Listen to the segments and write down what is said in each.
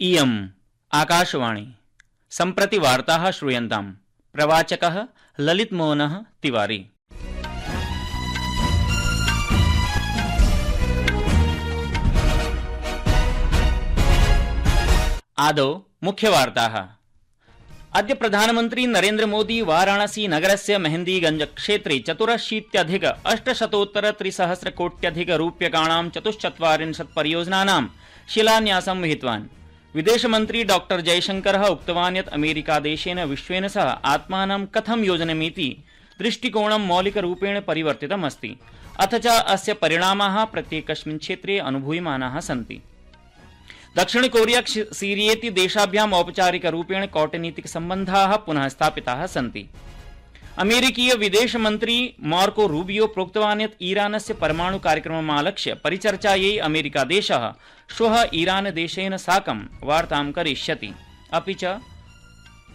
इयम् आकाशवाणी सम्प्रति वार्ताः श्रूयन्ताम्। प्रवाचकः ललितमोहनः तिवारी। आदौ मुख्यवार्ताः। अद्य प्रधानमन्त्री नरेन्द्र मोदी वाराणसी नगरस्य मेहन्दीगंज क्षेत्रे 84,800,300,कोट्यधिकरूप्यकाणां 44 परियोजनानां शिलान्यासं विहितवान्। विदेशमन्त्री डॉक्टर जयशंकरः उक्तवान् यत् अमेरिकादेशेन विश्वेन सह आत्मानं कथं योजनीयमिति दृष्टिकोणं मौलिकरूपेण परिवर्तितमस्ति, अथ च अस्य परिणामाः प्रत्येकस्मिन् क्षेत्रे अनुभूयमानाः सन्ति। दक्षिण कोरिया सीरियेति देशाभ्याम् औपचारिकरूपेण कूटनीतिकसम्बन्धाः पुनः स्थापिताः सन्ति। अमेरिकीय विदेशमन्त्री मार्को रूबियो प्रोक्तवान् यत् ईरानस्य परमाणु कार्यक्रममालक्ष्य परिचर्चायै अमेरिकादेशः श्वः ईरानदेशेन साकं वार्तां करिष्यति। अपि च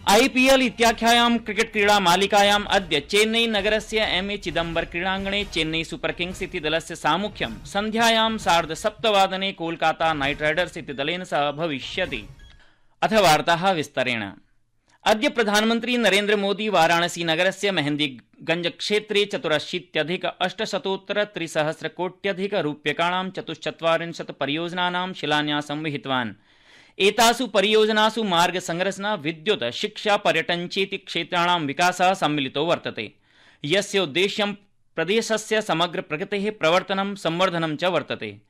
IPL इत्याख्यायां क्रिकेट क्रीडा मालिकायाम् अद्य चेन्नई नगरस्य MA चिदम्बर क्रीडाङ्गणे चेन्नई सुपर किंग्स इति दलस्य सामुख्यं सन्ध्यायां 7:30 कोलकाता नाइट राइडर्स इति दलेन सह भविष्यति। अथ वार्ताः विस्तरेण। अद्य प्रधानमन्त्री नरेन्द्र मोदी वाराणसी नगरस्य मेहन्दीगंज क्षेत्रे 84,800,300,कोट्यधिकरूप्यकाणां 44 परियोजनानां शिलान्यासं विहितवान्। एतासु परियोजनासु मार्ग संरचना, विद्युत, शिक्षा, पर्यटन चेति क्षेत्राणां विकासः सम्मिलितो वर्तते, यस्य उद्देश्यं प्रदेशस्य समग्र प्रगतेः प्रवर्तनं संवर्धनं च वर्तते।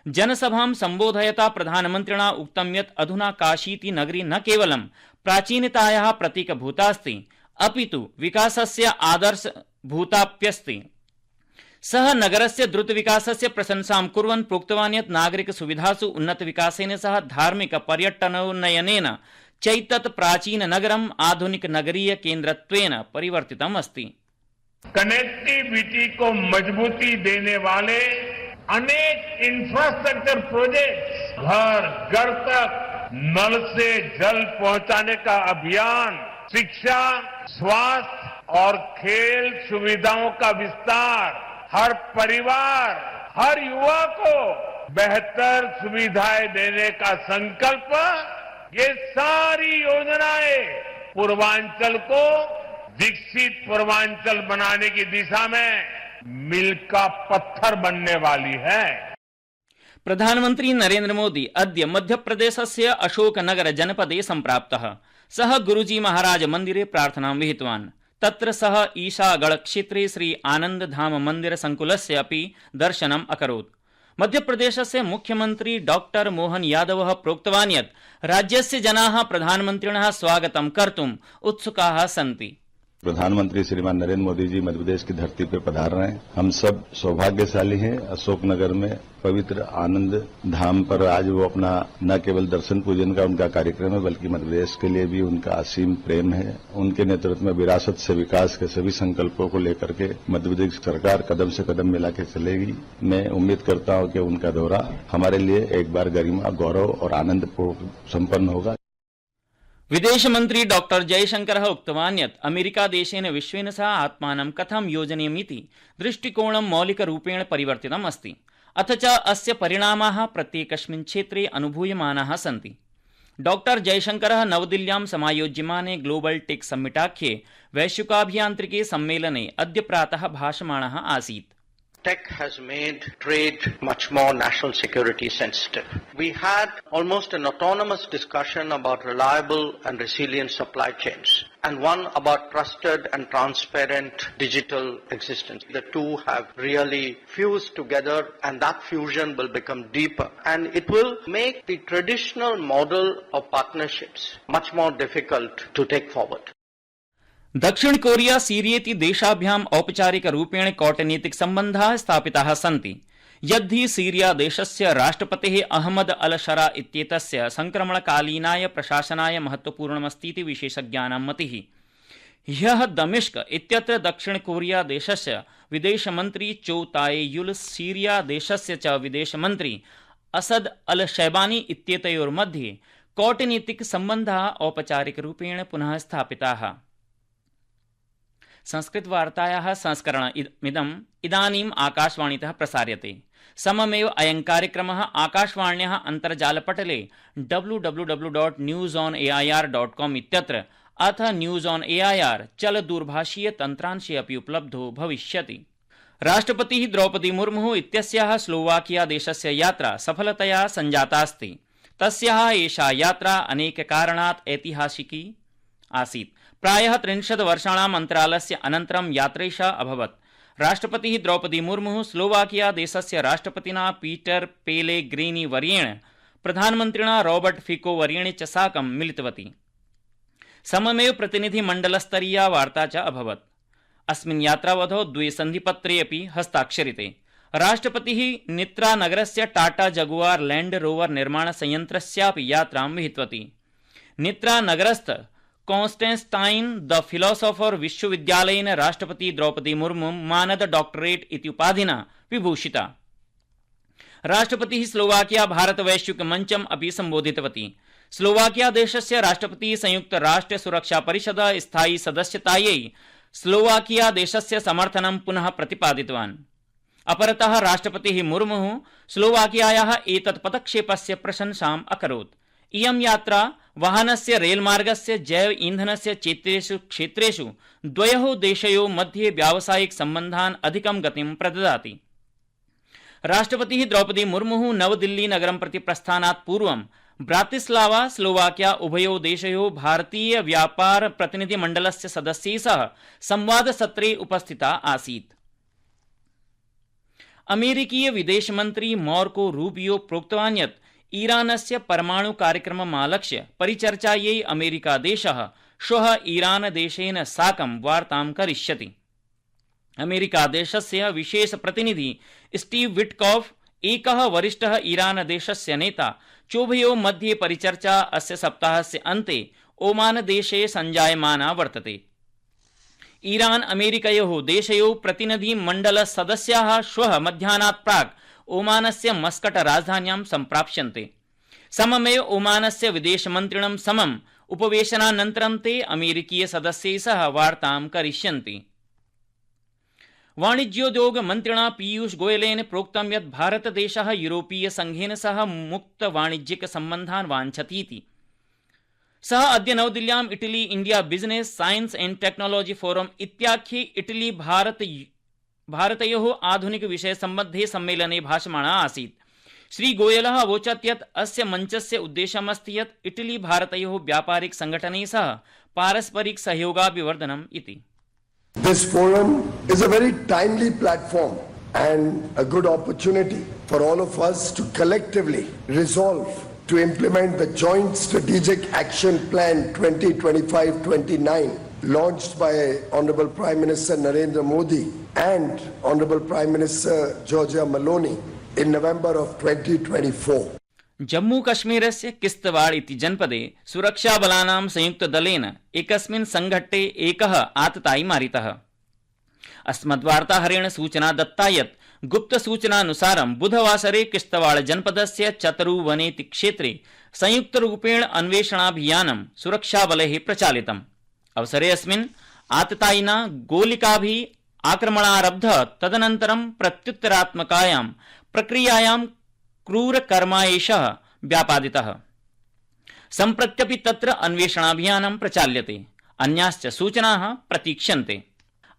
जनसभां सम्बोधयता प्रधानमन्त्रिणा उक्तं यत् अधुना काशीति नगरी न केवलं प्राचीनतायाः प्रतीकभूतास्ति, अपितु विकासस्य आदर्शभूताप्यस्ति। सः नगरस्य द्रुतविकासस्य प्रशंसां कुर्वन् प्रोक्तवान् यत् नागरिकसुविधासु उन्नतविकासेन सह धार्मिक पर्यटनोन्नयनेन चैतत् प्राचीननगरम् आधुनिकनगरीयकेन्द्रत्वेन परिवर्तितम् अस्ति। कनेक्टिविटी को मजबूती देने वाले अनेक इंफ्रास्ट्रक्चर प्रोजेक्ट्स, घर घर तक नल से जल पहुंचाने का अभियान, शिक्षा, स्वास्थ्य और खेल सुविधाओं का विस्तार, हर परिवार, हर युवा को बेहतर सुविधाएं देने का संकल्प, ये सारी योजनाएं पूर्वांचल को विकसित पूर्वांचल बनाने की दिशा में मील का पत्थर बनने वाली है। प्रधानमन्त्री नरेन्द्र मोदी अद्य मध्यप्रदेशस्य अशोकनगर जनपदे सम्प्राप्तः। सः गुरुजी महाराज मन्दिरे प्रार्थनां विहितवान्। तत्र सः ईशागढ़ क्षेत्रे श्री आनंद धाम मंदिर संकुलस्य अपि दर्शनम् अकरोत्। मध्यप्रदेशस्य मुख्यमन्त्री डॉक्टर मोहन यादवः प्रोक्तवान् यत् राज्यस्य जनाः प्रधानमन्त्रिणः स्वागतं कर्तुम् उत्सुकाः सन्ति। प्रधानमंत्री श्रीमान नरेंद्र मोदी जी मध्य प्रदेश की धरती पर पधार रहे हैं। हम सब सौभाग्यशाली हैं। अशोकनगर में पवित्र आनंद धाम पर आज वो अपना न केवल दर्शन पूजन का उनका कार्यक्रम है, बल्कि मध्य प्रदेश के लिए भी उनका असीम प्रेम है। उनके नेतृत्व में विरासत से विकास के सभी संकल्पों को लेकर के मध्य प्रदेश सरकार कदम से कदम मिला के चलेगी। मैं उम्मीद करता हूं कि उनका दौरा हमारे लिए एक बार गरिमा, गौरव और आनंद संपन्न होगा। विदेश मंत्री डॉक्टर जयशंकरः उक्तवान् यत् अमेरिकादेशेन विश्वेन सह आत्मानं कथं योजनीयमिति दृष्टिकोणं मौलिकरूपेण परिवर्तितम् अस्ति, अथ च अस्य परिणामाः प्रत्येकस्मिन् क्षेत्रे अनुभूयमानाः सन्ति। डॉक्टर जयशंकरः नवदिल्ल्यां समायोज्यमाने ग्लोबल टेक समिटाख्ये वैश्विकाभियान्त्रिके सम्मेलने अद्य प्रातः भाषमाणः आसीत्। Tech has made trade much more national security sensitive. We had almost an autonomous discussion about reliable and resilient supply chains, and one about trusted and transparent digital existence. The two have really fused together, and that fusion will become deeper, and it will make the traditional model of partnerships much more difficult to take forward. दक्षिण Korea सीरियेति देशाभ्याम् औपचारिक रूपेण कूटनीतिक सम्बन्धाः स्थापिताः सन्ति। यद्धि Syria देशस्य राष्ट्रपतेः अहमद अल शरा इत्येतस्य संक्रमणकालीनाय प्रशासनाय महत्वपूर्णमस्तीति विशेषज्ञानां मतिः। ह्यः दमिश्क इत्यत्र दक्षिण कोरिया देशस्य विदेशमन्त्री चो ताए युल सीरिया देशस्य च विदेशमन्त्री असद अल शैबानी इत्येतयोर्मध्ये कूटनीतिक सम्बन्धाः औपचारिक रूपेण पुनः स्थापिताः। संस्कृतवार्तायाः संस्करणमिदम् इदानीम् आकाशवाणीतः प्रसार्यते। सममेव अयं कार्यक्रमः आकाशवाण्याः अन्तर्जालपटले www.newsonair.com इत्यत्र अथ न्यूज ऑन एआईआर चलदूरभाषीय तन्त्रांशे अपि उपलब्धो भविष्यति। राष्ट्रपतिः द्रौपदी मुर्मुः इत्यस्याः स्लोवाकिया देशस्य यात्रा सफलतया सञ्जातास्ति। तस्याः एषा यात्रा अनेककारणात् ऐतिहासिकी आसीत्। प्रायः 30 वर्षाणाम् अन्तरालस्य अनन्तरं यात्रैषा अभवत्। राष्ट्रपतिः द्रौपदी मुर्मुः स्लोवाकिया देशस्य राष्ट्रपतिना पीटर पेलेग्रिनी वर्येण प्रधानमन्त्रिणा रॉबर्ट फिको वर्येण च साकं मिलितवती। सममेव प्रतिनिधिमण्डलस्तरीया वार्ता च अभवत्। अस्मिन् यात्रावधौ 2 सन्धिपत्रे अपि हस्ताक्षरिते। राष्ट्रपतिः नित्रा नगरस्य टाटा जगुआर लैंड रोवर निर्माण संयन्त्रस्यापि यात्रां विहितवती। नित्रा नगरस्थ कॉन्स्टेंटाइन द फिलोसोफर विश्वविद्यालयेन राष्ट्रपति द्रौपदी मुर्मु मानद डॉक्टरेट इति उपाधिना विभूषिता। राष्ट्रपतिः स्लोवाकिया भारत वैश्विक मंचम् अपि संबोधितवती। स्लोवाकिया देशस्य राष्ट्रपतिः संयुक्त राष्ट्र सुरक्षा परिषद स्थायी सदस्यतायै स्लोवाकिया देशस्य समर्थनं पुनः प्रतिपादितवान्। अपरतः राष्ट्रपतिः मुर्मुः स्लोवाकियायाः एतत् पदक्षेपस्य प्रशंसाम् अकरोत्। इयं यात्रा वाहनस्य रेलमार्गस्य जैव ईंधनस्य चेत्येषु क्षेत्रेषु द्वयोः देशयोः मध्ये व्यावसायिक सम्बन्धान् अधिकं गतिं प्रददाति। राष्ट्रपतिः द्रौपदी मुर्मुः नवदिल्ली नगरं प्रति प्रस्थानात् पूर्वं ब्रातिस्लावा स्लोवाकिया उभयोः देशयोः भारतीय व्यापार प्रतिनिधिमण्डलस्य सदस्यैः सह संवादसत्रे उपस्थिता आसीत्। अमेरिकीय विदेशमन्त्री मार्को रूबियो प्रोक्तवान् यत् ईरानस्य परमाणु कार्यक्रममालक्ष्य परिचर्चायै अमेरिकादेशः श्वः ईरानदेशेन साकं वार्तां करिष्यति। अमेरिकादेशस्य विशेष प्रतिनिधि स्टीव विटकॉफ एकः वरिष्ठः ईरानदेशस्य नेता चोभयोः मध्ये परिचर्चा अस्य सप्ताहस्य अन्ते ओमानदेशे सञ्जायमाना वर्तते। ईरान अमेरिकयोः देशयोः प्रतिनिधिमण्डलसदस्याः श्वः मध्याह्नात् प्राक् ओमानस्य मस्कट राजधान्यां सम्प्राप्स्यन्ते। सममेव ओमानस्य विदेशमन्त्रिणं समम् उपवेशनानन्तरं ते अमेरिकीय सदस्यैः सह वार्तां करिष्यन्ति। वाणिज्योद्योग मन्त्रिणा पीयूष गोयलेन प्रोक्तं यत् भारतदेशः यूरोपीय संघेन सह मुक्त वाणिज्यिक सम्बन्धान् वाञ्छतीति। सः अद्य नवदिल्ल्याम् Italy India business science and technology forum इत्याख्ये इटली भारतयोः आधुनिक विषय सम्बद्धे सम्मेलने भाषमाणः आसीत्। श्री गोयलः अवोचत् यत् अस्य मञ्चस्य उद्देश्यमस्ति यत् इटली भारतयोः व्यापारिक संगठनैः सह पारस्परिक सहयोगाभिवर्धनम् इति। This forum is a very timely platform and a good opportunity for all of us to collectively resolve to implement the Joint Strategic Action Plan 2025-29 launched by Honorable Prime Minister Narendra Modi and Honorable Prime Minister Giorgia Meloni in November of 2024. Jammu कश्मीरस्य Kishtwar इति जनपदे सुरक्षाबलानां संयुक्तदलेन एकस्मिन् संघट्टे एकः आततायी मारितः। अस्मद्वार्ताहरेण सूचना दत्ता यत् गुप्तसूचनानुसारं बुधवासरे किश्तवाड़ जनपदस्य चतरुवनेति क्षेत्रे संयुक्तरूपेण अन्वेषणाभियानं सुरक्षाबलैः प्रचालितम्। अवसरे अस्मिन् आततायिना गोलिकाभिः आक्रमणारब्धः। तदनन्तरं प्रत्युत्तरात्मकायां प्रक्रियायां क्रूरकर्माएषः व्यापादितः। सम्प्रत्यपि तत्र अन्वेषणाभियानं प्रचाल्यते। अन्याश्च सूचनाः प्रतीक्ष्यन्ते।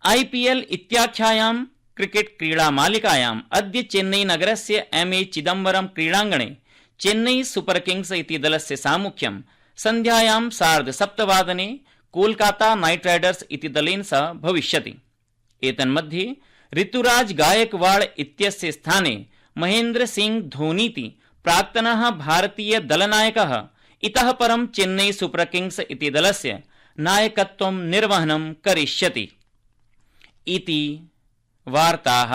IPL इत्याख्यायां क्रिकेट क्रीडामालिकायाम् अद्य चेन्नई नगरस्य MA चिदम्बरम क्रीडाङ्गणे चेन्नई सुपर किंग्स इति दलस्य सामुख्यं सन्ध्यायां 7:30 कोलकाता नाइट राइडर्स इति दलेन सह भविष्यति। एतन्मध्ये ऋतुराज गायकवाड़ इत्यस्य स्थाने महेन्द्र सिंह धोनीति प्राक्तनः भारतीय दलनायकः इतः परं चेन्नई सुपर किंग्स इति दलस्य नायकत्वं निर्वहनं करिष्यति इति वार्ताः।